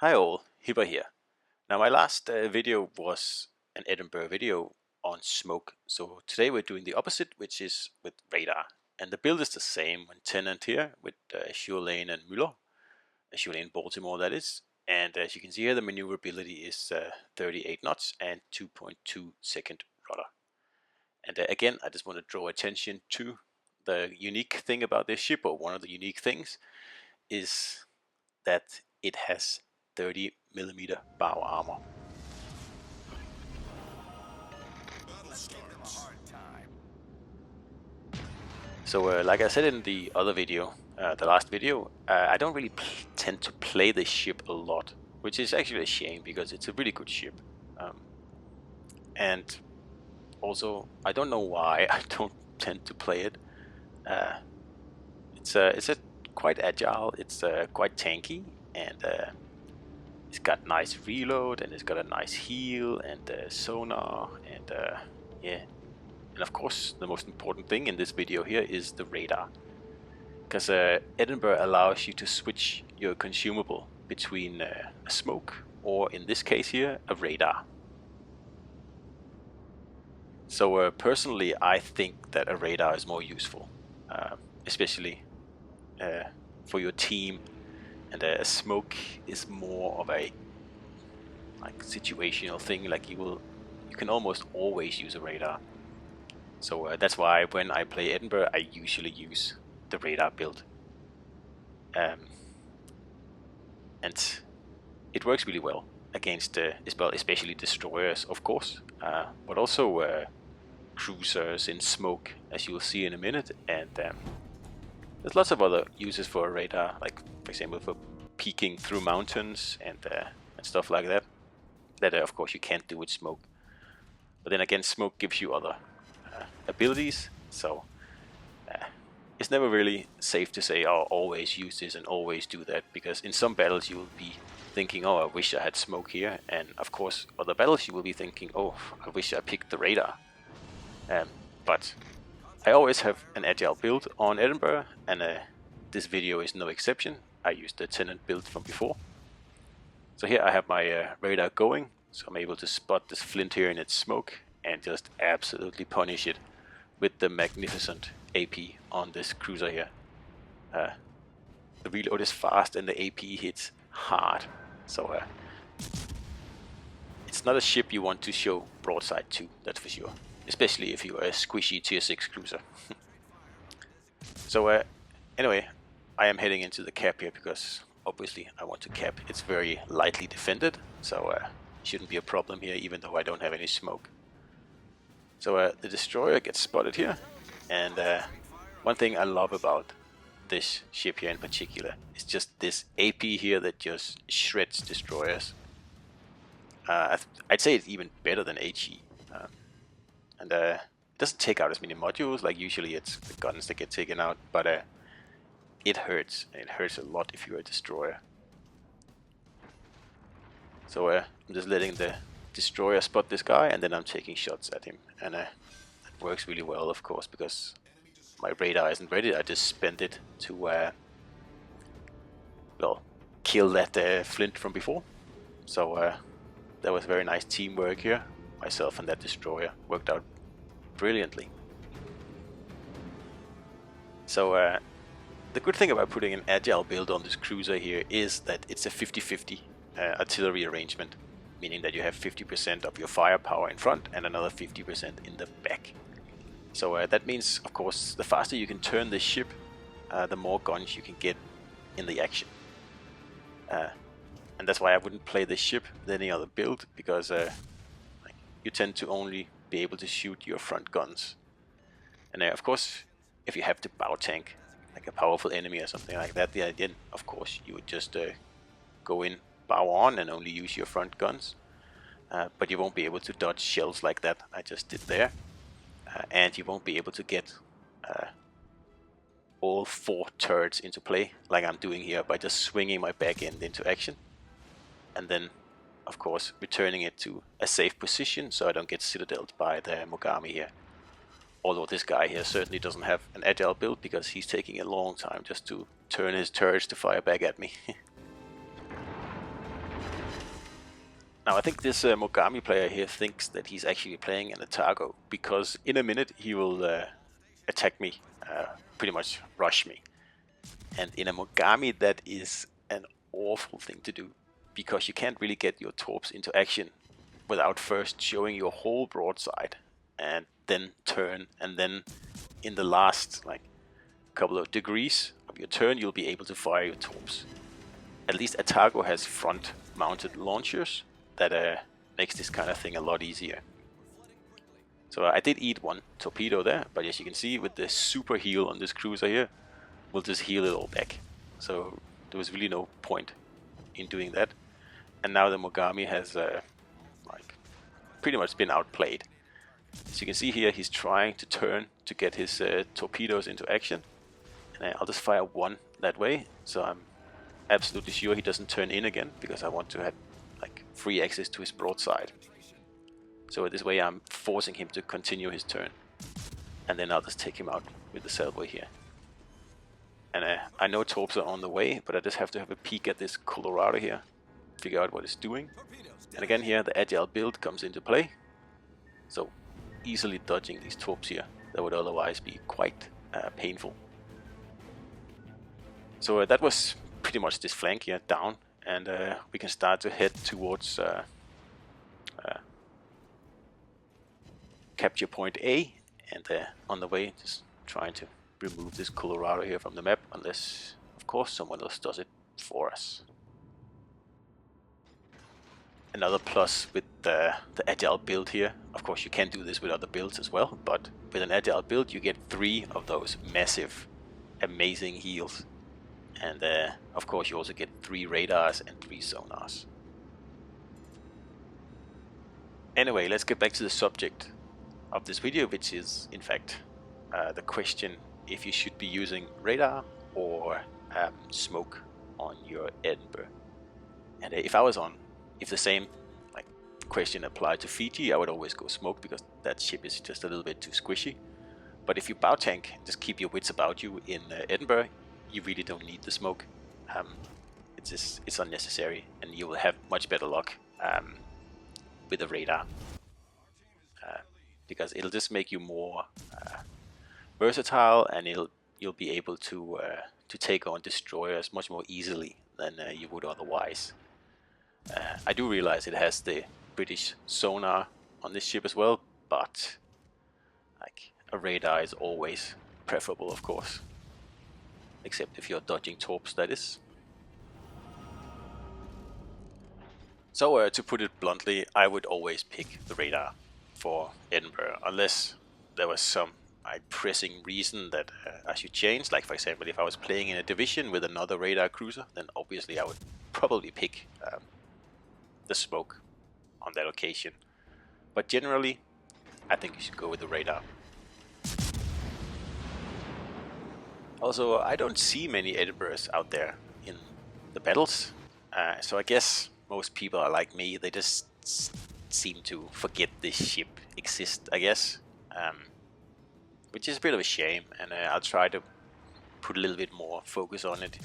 Hi all, Hibber here. Now my last video was an Edinburgh video on smoke, so today we're doing the opposite, which is with radar. And the build is the same when Tenant here with Sure Lane and Müller, Sure Lane Baltimore that is. And as you can see here, the maneuverability is 38 knots and 2.2 second rudder. And again, I just want to draw attention to the unique thing about this ship, or one of the unique things, is that it has 30mm bow armor. So like I said in the other video, the last video, I don't really tend to play this ship a lot, which is actually a shame because it's a really good ship. And also, I don't know why I don't tend to play it. It's quite agile, it's quite tanky, and it's got nice reload, and it's got a nice heal and sonar, and yeah. And of course, the most important thing in this video here is the radar, because Edinburgh allows you to switch your consumable between a smoke, or in this case here, a radar. So personally, I think that a radar is more useful, especially for your team, and a smoke is more of a situational thing. Like you can almost always use a radar. So that's why when I play Edinburgh, I usually use the radar build. And it works really well against, especially destroyers, of course, but also cruisers in smoke, as you'll see in a minute. And there's lots of other uses for a radar, like for example for peeking through mountains and stuff like that. That of course you can't do with smoke. But then again, smoke gives you other abilities, so it's never really safe to say, oh, always use this and always do that, because in some battles you will be thinking, oh, I wish I had smoke here, and of course other battles you will be thinking, oh, I wish I picked the radar. But I always have an agile build on Edinburgh, and this video is no exception. I used the Tenant build from before. So here I have my radar going, so I'm able to spot this flint here in its smoke and just absolutely punish it with the magnificent AP on this cruiser here. The reload is fast and the AP hits hard, so it's not a ship you want to show broadside to, that's for sure, especially if you are a squishy tier 6 cruiser. So anyway, I am heading into the cap here because obviously I want to cap. It's very lightly defended, so shouldn't be a problem here, even though I don't have any smoke. So the destroyer gets spotted here, and one thing I love about this ship here in particular is just this AP here that just shreds destroyers. I'd say it's even better than HE, and it doesn't take out as many modules. Like usually it's the guns that get taken out, but it hurts. It hurts a lot if you're a destroyer. So I'm just letting the destroyer spot this guy, and then I'm taking shots at him, and that works really well, of course, because my radar isn't ready. I just spent it to well, kill that flint from before. So that was very nice teamwork here. Myself and that destroyer worked out brilliantly. So the good thing about putting an agile build on this cruiser here is that it's a 50-50 artillery arrangement, meaning that you have 50% of your firepower in front and another 50% in the back. So that means, of course, the faster you can turn this ship, the more guns you can get in the action. And that's why I wouldn't play this ship with any other build, because you tend to only be able to shoot your front guns. And of course, if you have to bow tank, like a powerful enemy or something like that, then of course you would just go in, bow on, and only use your front guns. But you won't be able to dodge shells like that I just did there. And you won't be able to get all 4 turrets into play like I'm doing here by just swinging my back end into action, and then of course returning it to a safe position so I don't get citadeled by the Mogami here. Although this guy here certainly doesn't have an agile build, because he's taking a long time just to turn his turrets to fire back at me. Now I think this Mogami player here thinks that he's actually playing an Atago, because in a minute he will attack me, pretty much rush me. And in a Mogami that is an awful thing to do, because you can't really get your torps into action without first showing your whole broadside and then turn, and then in the last like couple of degrees of your turn you'll be able to fire your torps. At least Atago has front mounted launchers that makes this kind of thing a lot easier. So I did eat one torpedo there, but as you can see with the super heal on this cruiser here, we'll just heal it all back. So there was really no point in doing that. And now the Mogami has like pretty much been outplayed. As you can see here, he's trying to turn to get his torpedoes into action. And I'll just fire one that way, so I'm absolutely sure he doesn't turn in again, because I want to have like free access to his broadside. So this way I'm forcing him to continue his turn. And then I'll just take him out with the sailboy here. And I know torps are on the way, but I just have to have a peek at this Colorado here, figure out what it's doing. And again here, the agile build comes into play. So easily dodging these torps here that would otherwise be quite painful. So that was pretty much this flank here down, and we can start to head towards capture point A, and on the way just trying to remove this Colorado here from the map, unless of course someone else does it for us. Another plus with the agile build here, of course you can do this with other builds as well, but with an agile build you get 3 of those massive amazing heals, and of course you also get 3 radars and 3 sonars. Anyway, let's get back to the subject of this video, which is in fact the question if you should be using radar or smoke on your Edinburgh. And if the same like question applied to Fiji, I would always go smoke, because that ship is just a little bit too squishy. But if you bow tank, just keep your wits about you in Edinburgh, you really don't need the smoke. It's unnecessary, and you will have much better luck with the radar, because it'll just make you more versatile, and you'll be able to take on destroyers much more easily than you would otherwise. I do realize it has the British sonar on this ship as well, but like a radar is always preferable, of course, except if you're dodging torps, that is. So to put it bluntly, I would always pick the radar for Edinburgh, unless there was some pressing reason that I should change. Like for example, if I was playing in a division with another radar cruiser, then obviously I would probably pick the smoke on that occasion. But generally, I think you should go with the radar. Also, I don't see many Edinburghs out there in the battles, so I guess most people are like me. They just seem to forget this ship exists, I guess, which is a bit of a shame, and I'll try to put a little bit more focus on it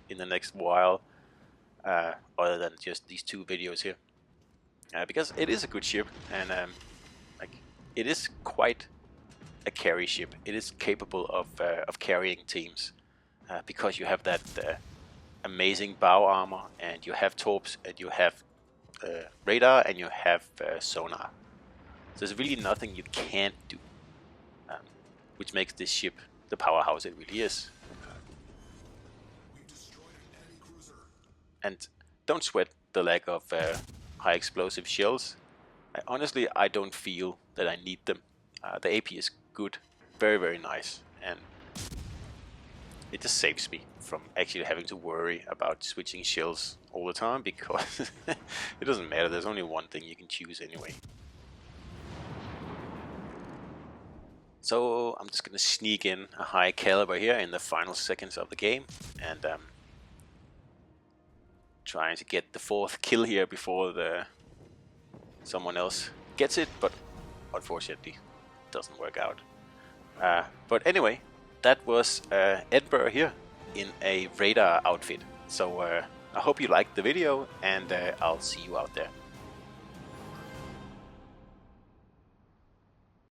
in the next while, other than just these 2 videos here, because it is a good ship, and like it is quite a carry ship. It is capable of carrying teams, because you have that amazing bow armor, and you have torps, and you have radar, and you have sonar. So there's really nothing you can't do, which makes this ship the powerhouse it really is. And don't sweat the lack of high explosive shells. Honestly, I don't feel that I need them. The AP is good, very, very nice, and it just saves me from actually having to worry about switching shells all the time, because it doesn't matter, there's only one thing you can choose anyway. So I'm just gonna sneak in a high caliber here in the final seconds of the game, and trying to get the 4th kill here before someone else gets it, but unfortunately it doesn't work out. But anyway, that was Edinburgh here in a radar outfit. So I hope you liked the video, and I'll see you out there.